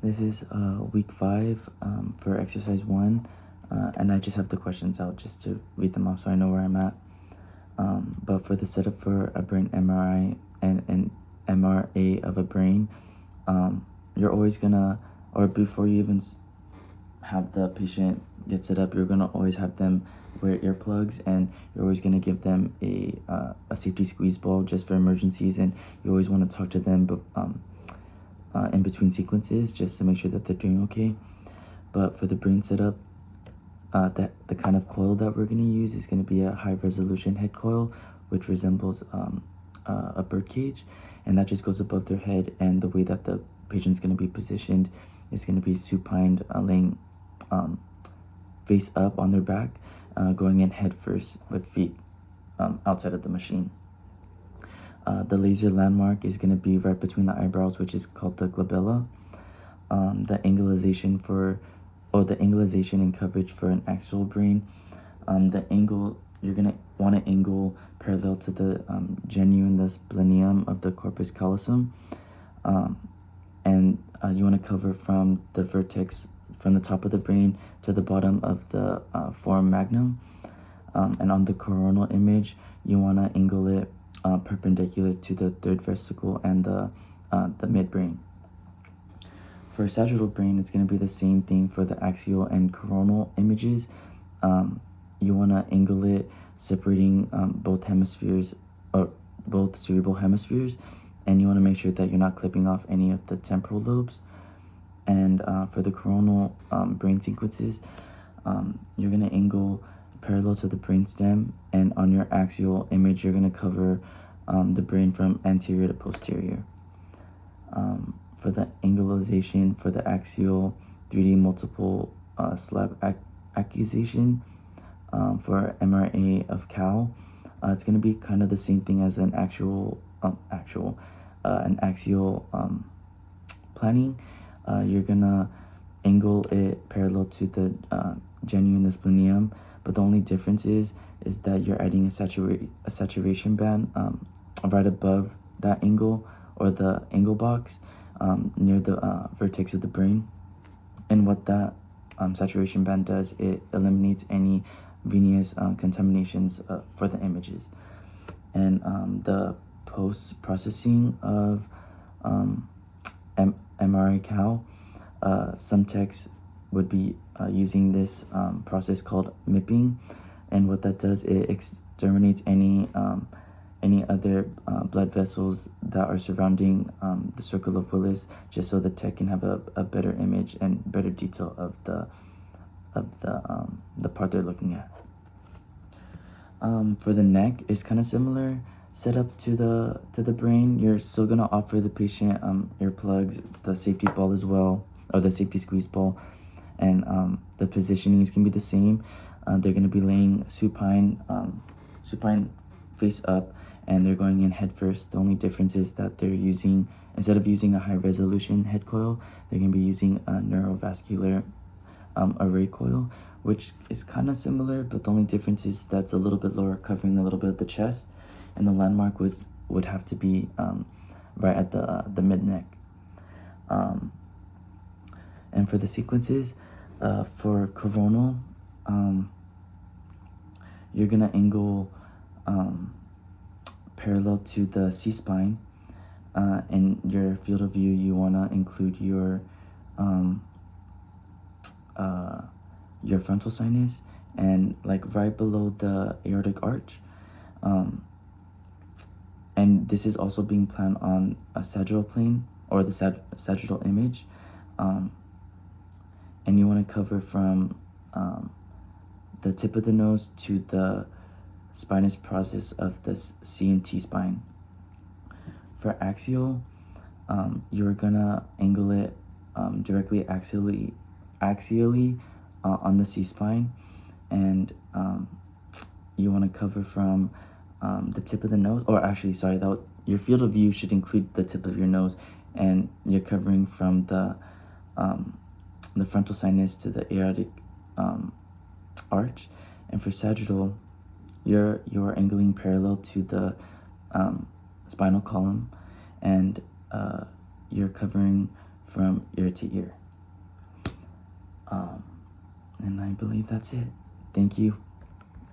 This is week 5 for exercise 1, and I just have the questions out just to read them off so I know where I'm at. But for the setup for a brain MRI and an MRA of a brain, you're always gonna, or before you even have the patient get set up, you're gonna always have them wear earplugs, and you're always gonna give them a safety squeeze ball just for emergencies, and you always want to talk to them in between sequences just to make sure that they're doing okay. But for the brain setup, the kind of coil that we're going to use is going to be a high resolution head coil, which resembles a bird cage, and that just goes above their head. And the way that the patient's going to be positioned is going to be supine, laying face up on their back, going in head first with feet outside of the machine. The laser landmark is going to be right between the eyebrows, which is called the glabella. The angulization and coverage for an axial brain. The angle, you're going to want to angle parallel to the genuinous splenium of the corpus callosum. And you want to cover from the vertex, from the top of the brain to the bottom of the foramen magnum. And on the coronal image, you want to angle it perpendicular to the third vesicle and the midbrain. For sagittal brain, it's going to be the same thing for the axial and coronal images. You want to angle it separating both hemispheres, or both cerebral hemispheres, and you want to make sure that you're not clipping off any of the temporal lobes. And for the coronal brain sequences, you're going to angle parallel to the brainstem, and on your axial image, you're going to cover the brain from anterior to posterior. For the angulization for the axial 3D multiple slab accusation for MRA of cow, it's going to be kind of the same thing as an axial planning. You're going to angle it parallel to the genuinous splenium, but the only difference is that you're adding a saturation band right above that angle, or the angle box near the vertex of the brain. And what that saturation band does, it eliminates any venous contaminations for the images. And the post-processing of MRI cow, some techs would be using this process called MIPing, and what that does, it exterminates any other blood vessels that are surrounding the circle of Willis, just so the tech can have a better image and better detail of the part they're looking at. For the neck, it's kind of similar setup to the brain. You're still gonna offer the patient earplugs, the safety ball as well, or the safety squeeze ball, and the positioning is gonna be the same. They're gonna be laying supine face up, and they're going in head first. The only difference is that they're using, instead of using a high resolution head coil, they're gonna be using a neurovascular array coil, which is kind of similar, but the only difference is that's a little bit lower, covering a little bit of the chest, and the landmark would have to be right at the mid neck. And for the sequences, for coronal, you're gonna angle parallel to the C-spine. In your field of view, you wanna include your frontal sinus, and like right below the aortic arch. And this is also being planned on a sagittal plane, or the sagittal image. And you want to cover from the tip of the nose to the spinous process of the C and T spine. For axial, you're gonna angle it directly axially on the C spine, and you want to cover from the tip of the nose, or actually, sorry, your field of view should include the tip of your nose, and you're covering from the frontal sinus to the aortic arch. And for sagittal, you're angling parallel to the spinal column, and you're covering from ear to ear. And I believe that's it. Thank you